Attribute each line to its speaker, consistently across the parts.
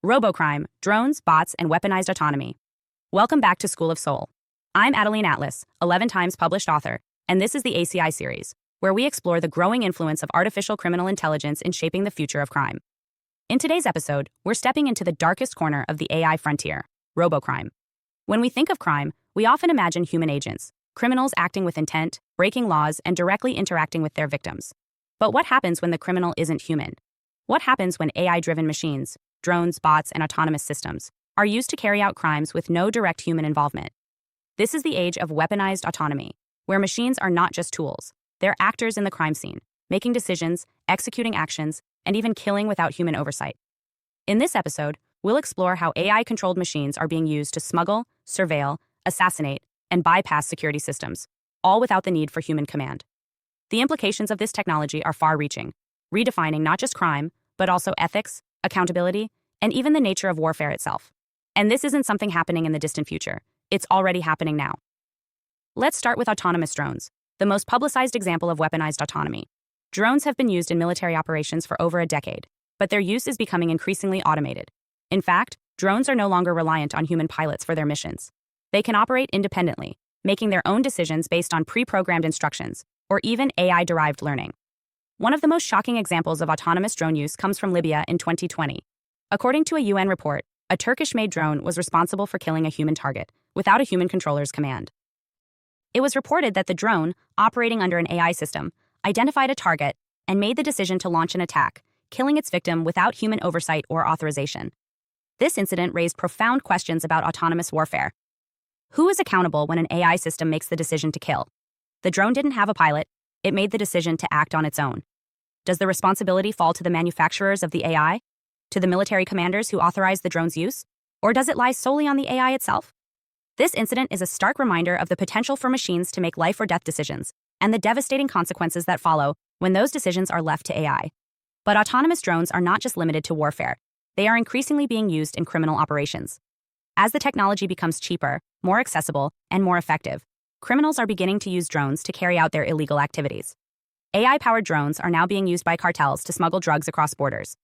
Speaker 1: Robocrime, Drones, Bots, and Weaponized Autonomy. Welcome back to School of Soul. I'm Adeline Atlas, 11 times published author, and this is the ACI series, where we explore the growing influence of artificial criminal intelligence in shaping the future of crime. In today's episode, we're stepping into the darkest corner of the AI frontier, robocrime. When we think of crime, we often imagine human agents, criminals acting with intent, breaking laws, and directly interacting with their victims. But what happens when the criminal isn't human? What happens when AI-driven machines, drones, bots, and autonomous systems are used to carry out crimes with no direct human involvement? This is the age of weaponized autonomy, where machines are not just tools, they're actors in the crime scene, making decisions, executing actions, and even killing without human oversight. In this episode, we'll explore how AI-controlled machines are being used to smuggle, surveil, assassinate, and bypass security systems, all without the need for human command. The implications of this technology are far-reaching, redefining not just crime, but also ethics, accountability, and even the nature of warfare itself. And this isn't something happening in the distant future. It's already happening now. Let's start with autonomous drones, the most publicized example of weaponized autonomy. Drones have been used in military operations for over a decade, but their use is becoming increasingly automated. In fact, drones are no longer reliant on human pilots for their missions. They can operate independently, making their own decisions based on pre-programmed instructions, or even AI-derived learning. One of the most shocking examples of autonomous drone use comes from Libya in 2020. According to a UN report, a Turkish-made drone was responsible for killing a human target, without a human controller's command. It was reported that the drone, operating under an AI system, identified a target and made the decision to launch an attack, killing its victim without human oversight or authorization. This incident raised profound questions about autonomous warfare. Who is accountable when an AI system makes the decision to kill? The drone didn't have a pilot, it made the decision to act on its own. Does the responsibility fall to the manufacturers of the AI? To the military commanders who authorized the drone's use? Or does it lie solely on the AI itself? This incident is a stark reminder of the potential for machines to make life or death decisions, and the devastating consequences that follow when those decisions are left to AI. But autonomous drones are not just limited to warfare. They are increasingly being used in criminal operations. As the technology becomes cheaper, more accessible, and more effective, criminals are beginning to use drones to carry out their illegal activities. AI-powered drones are now being used by cartels to smuggle drugs across borders.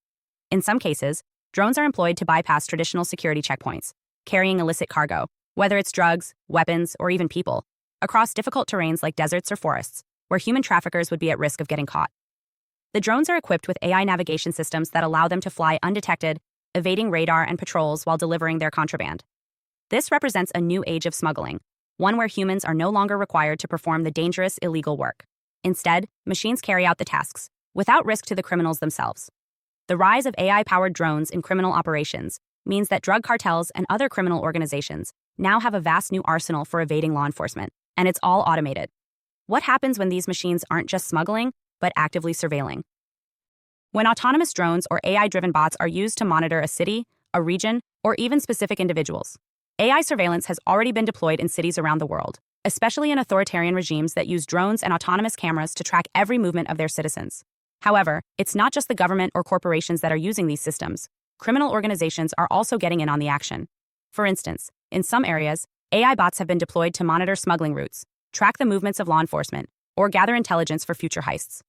Speaker 1: In some cases, drones are employed to bypass traditional security checkpoints, carrying illicit cargo, whether it's drugs, weapons, or even people, across difficult terrains like deserts or forests, where human traffickers would be at risk of getting caught. The drones are equipped with AI navigation systems that allow them to fly undetected, evading radar and patrols while delivering their contraband. This represents a new age of smuggling, one where humans are no longer required to perform the dangerous, illegal work. Instead, machines carry out the tasks, without risk to the criminals themselves. The rise of AI-powered drones in criminal operations means that drug cartels and other criminal organizations now have a vast new arsenal for evading law enforcement, and it's all automated. What happens when these machines aren't just smuggling, but actively surveilling? When autonomous drones or AI-driven bots are used to monitor a city, a region, or even specific individuals, AI surveillance has already been deployed in cities around the world, especially in authoritarian regimes that use drones and autonomous cameras to track every movement of their citizens. However, it's not just the government or corporations that are using these systems. Criminal organizations are also getting in on the action. For instance, in some areas, AI bots have been deployed to monitor smuggling routes, track the movements of law enforcement, or gather intelligence for future heists.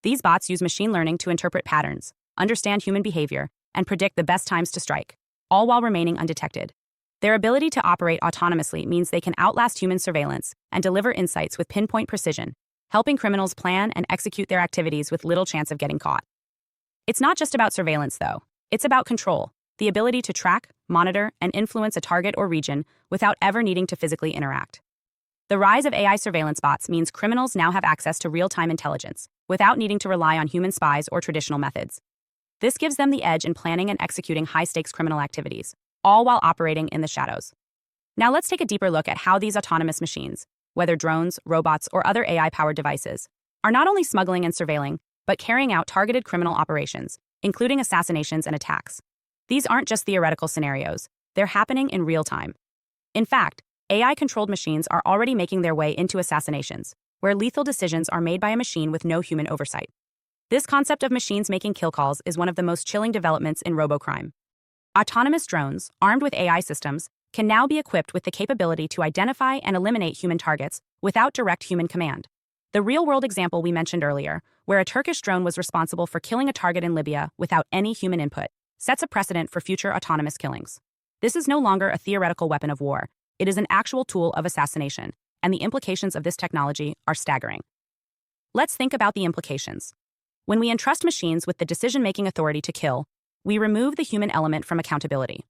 Speaker 1: These bots use machine learning to interpret patterns, understand human behavior, and predict the best times to strike, all while remaining undetected. Their ability to operate autonomously means they can outlast human surveillance and deliver insights with pinpoint precision, helping criminals plan and execute their activities with little chance of getting caught. It's not just about surveillance, though. It's about control, the ability to track, monitor, and influence a target or region without ever needing to physically interact. The rise of AI surveillance bots means criminals now have access to real-time intelligence without needing to rely on human spies or traditional methods. This gives them the edge in planning and executing high-stakes criminal activities, all while operating in the shadows. Now let's take a deeper look at how these autonomous machines, whether drones, robots, or other AI-powered devices, are not only smuggling and surveilling, but carrying out targeted criminal operations, including assassinations and attacks. These aren't just theoretical scenarios, they're happening in real time. In fact, AI-controlled machines are already making their way into assassinations, where lethal decisions are made by a machine with no human oversight. This concept of machines making kill calls is one of the most chilling developments in robocrime. Autonomous drones, armed with AI systems, can now be equipped with the capability to identify and eliminate human targets without direct human command. The real-world example we mentioned earlier, where a Turkish drone was responsible for killing a target in Libya without any human input, sets a precedent for future autonomous killings. This is no longer a theoretical weapon of war. It is an actual tool of assassination, and the implications of this technology are staggering. Let's think about the implications. When we entrust machines with the decision-making authority to kill, we remove the human element from accountability.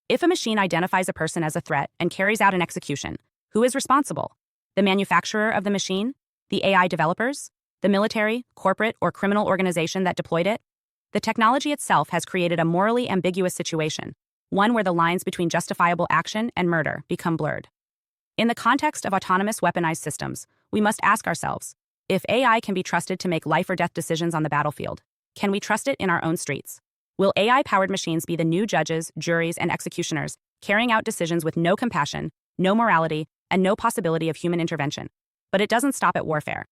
Speaker 1: If a machine identifies a person as a threat and carries out an execution, who is responsible? The manufacturer of the machine? The AI developers? The military, corporate, or criminal organization that deployed it? The technology itself has created a morally ambiguous situation, one where the lines between justifiable action and murder become blurred. In the context of autonomous weaponized systems, we must ask ourselves, if AI can be trusted to make life or death decisions on the battlefield, can we trust it in our own streets? Will AI-powered machines be the new judges, juries, and executioners, carrying out decisions with no compassion, no morality, and no possibility of human intervention? But it doesn't stop at warfare.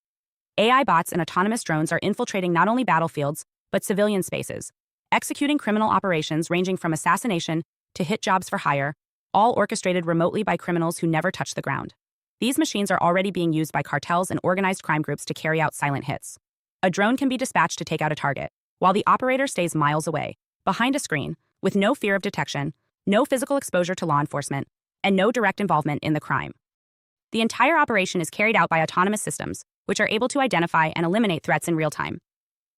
Speaker 1: AI bots and autonomous drones are infiltrating not only battlefields, but civilian spaces, executing criminal operations ranging from assassination to hit jobs for hire, all orchestrated remotely by criminals who never touch the ground. These machines are already being used by cartels and organized crime groups to carry out silent hits. A drone can be dispatched to take out a target, while the operator stays miles away, behind a screen, with no fear of detection, no physical exposure to law enforcement, and no direct involvement in the crime. The entire operation is carried out by autonomous systems, which are able to identify and eliminate threats in real time.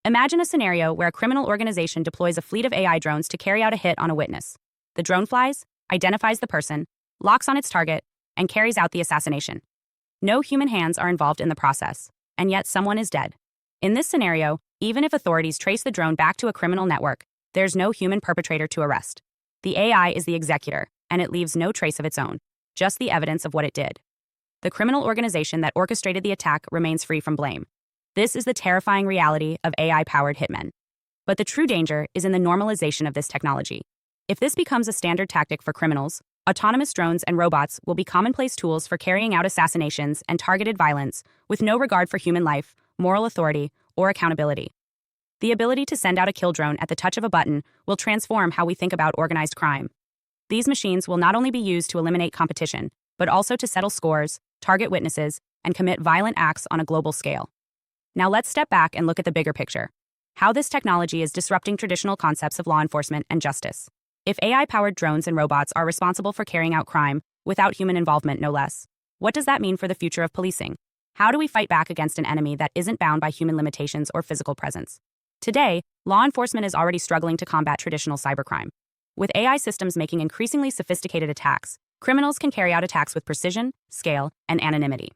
Speaker 1: Imagine a scenario where a criminal organization deploys a fleet of AI drones to carry out a hit on a witness. The drone flies, identifies the person, locks on its target, and carries out the assassination. No human hands are involved in the process, and yet someone is dead. In this scenario, even if authorities trace the drone back to a criminal network, there's no human perpetrator to arrest. The AI is the executor, and it leaves no trace of its own, just the evidence of what it did. The criminal organization that orchestrated the attack remains free from blame. This is the terrifying reality of AI-powered hitmen. But the true danger is in the normalization of this technology. If this becomes a standard tactic for criminals, autonomous drones and robots will be commonplace tools for carrying out assassinations and targeted violence with no regard for human life, moral authority, or accountability. The ability to send out a kill drone at the touch of a button will transform how we think about organized crime. These machines will not only be used to eliminate competition, but also to settle scores, target witnesses, and commit violent acts on a global scale. Now let's step back and look at the bigger picture. How this technology is disrupting traditional concepts of law enforcement and justice. If AI-powered drones and robots are responsible for carrying out crime, without human involvement no less, what does that mean for the future of policing? How do we fight back against an enemy that isn't bound by human limitations or physical presence? Today, law enforcement is already struggling to combat traditional cybercrime. With AI systems making increasingly sophisticated attacks, criminals can carry out attacks with precision, scale, and anonymity.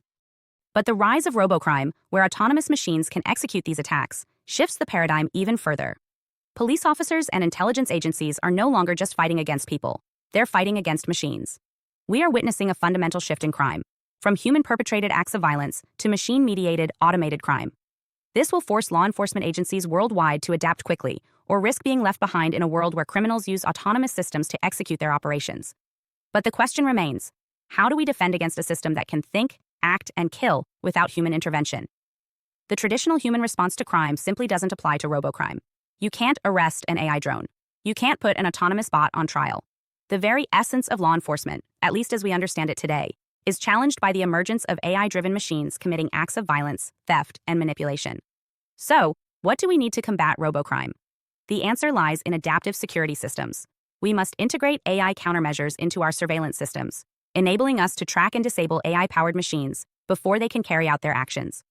Speaker 1: But the rise of Robocrime, where autonomous machines can execute these attacks, shifts the paradigm even further. Police officers and intelligence agencies are no longer just fighting against people, they're fighting against machines. We are witnessing a fundamental shift in crime, from human-perpetrated acts of violence to machine-mediated, automated crime. This will force law enforcement agencies worldwide to adapt quickly, or risk being left behind in a world where criminals use autonomous systems to execute their operations. But the question remains, how do we defend against a system that can think, act, and kill without human intervention? The traditional human response to crime simply doesn't apply to Robocrime. You can't arrest an AI drone. You can't put an autonomous bot on trial. The very essence of law enforcement, at least as we understand it today, is challenged by the emergence of AI-driven machines committing acts of violence, theft, and manipulation. So, what do we need to combat Robocrime? The answer lies in adaptive security systems. We must integrate AI countermeasures into our surveillance systems, enabling us to track and disable AI-powered machines before they can carry out their actions.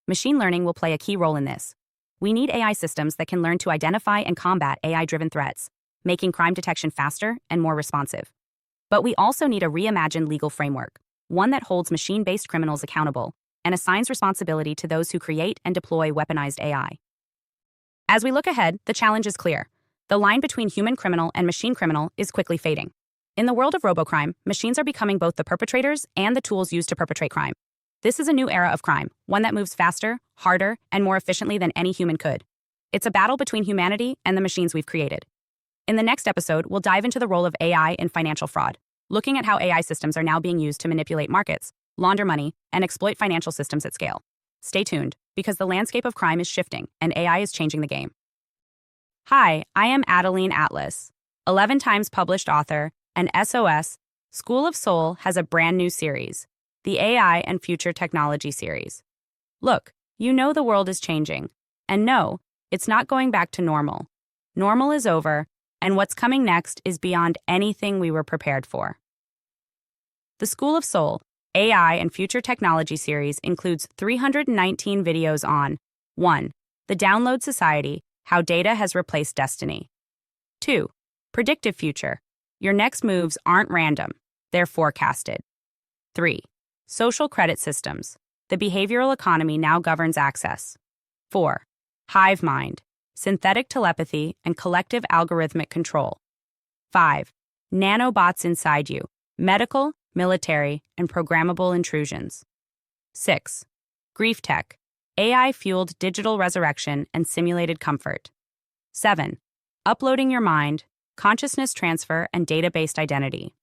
Speaker 1: Machine learning will play a key role in this. We need AI systems that can learn to identify and combat AI-driven threats, making crime detection faster and more responsive. But we also need a reimagined legal framework, one that holds machine-based criminals accountable and assigns responsibility to those who create and deploy weaponized AI. As we look ahead, the challenge is clear. The line between human criminal and machine criminal is quickly fading. In the world of Robocrime, machines are becoming both the perpetrators and the tools used to perpetrate crime. This is a new era of crime, one that moves faster, harder, and more efficiently than any human could. It's a battle between humanity and the machines we've created. In the next episode, we'll dive into the role of AI in financial fraud, looking at how AI systems are now being used to manipulate markets, launder money, and exploit financial systems at scale. Stay tuned, because the landscape of crime is shifting, and AI is changing the game. Hi, I am Adeline Atlas, 11 times published author, and SOS, School of Soul has a brand new series, the AI and Future Technology series. Look, you know the world is changing. And no, it's not going back to normal. Normal is over, and what's coming next is beyond anything we were prepared for. The School of Soul, AI and Future Technology series includes 319 videos on 1. The Download Society, How Data Has Replaced Destiny. 2. Predictive Future. Your next moves aren't random, they're forecasted. 3. Social Credit Systems. The behavioral economy now governs access. 4. Hive Mind. Synthetic telepathy and collective algorithmic control. 5. Nanobots inside you. Medical, military, and programmable intrusions. 6. Grief Tech. AI-fueled digital resurrection and simulated comfort. 7. Uploading your mind, consciousness transfer, and data-based identity.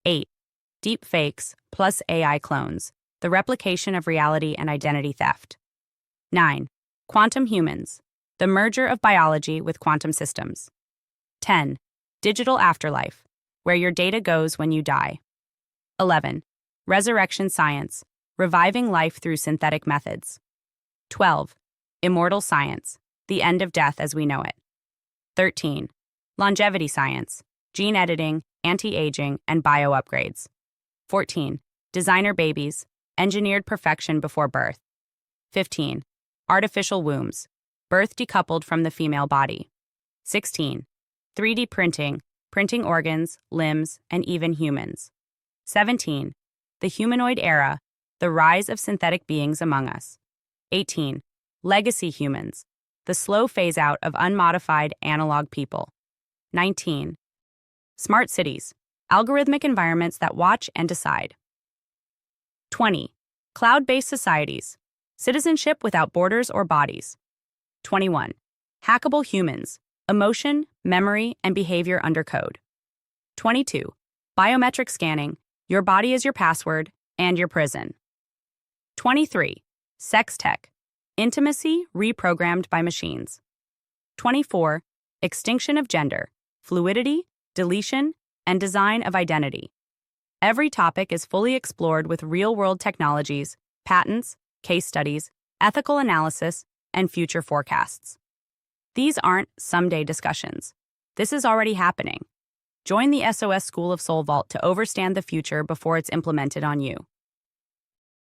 Speaker 1: 8. Deep fakes plus AI clones, the replication of reality and identity theft. 9. Quantum humans, the merger of biology with quantum systems. 10. Digital afterlife, where your data goes when you die. 11. Resurrection science, reviving life through synthetic methods. 12. Immortal science, the end of death as we know it. 13. Longevity science, gene editing, anti-aging, and bio-upgrades. 14. Designer babies, engineered perfection before birth. 15. Artificial wombs, birth decoupled from the female body. 16. 3D printing, printing organs, limbs, and even humans. 17. The humanoid era, the rise of synthetic beings among us. 18. Legacy humans, the slow phase-out of unmodified analog people. 19. Smart cities, algorithmic environments that watch and decide. 20. Cloud-based societies, citizenship without borders or bodies. 21. Hackable humans, emotion, memory, and behavior under code. 22. Biometric scanning, your body is your password and your prison. 23. Sex tech, intimacy reprogrammed by machines. 24. Extinction of gender, fluidity, deletion, and design of identity. Every topic is fully explored with real-world technologies, patents, case studies, ethical analysis, and future forecasts. These aren't someday discussions. This is already happening. Join the SOS School of Soul Vault to overstand the future before it's implemented on you.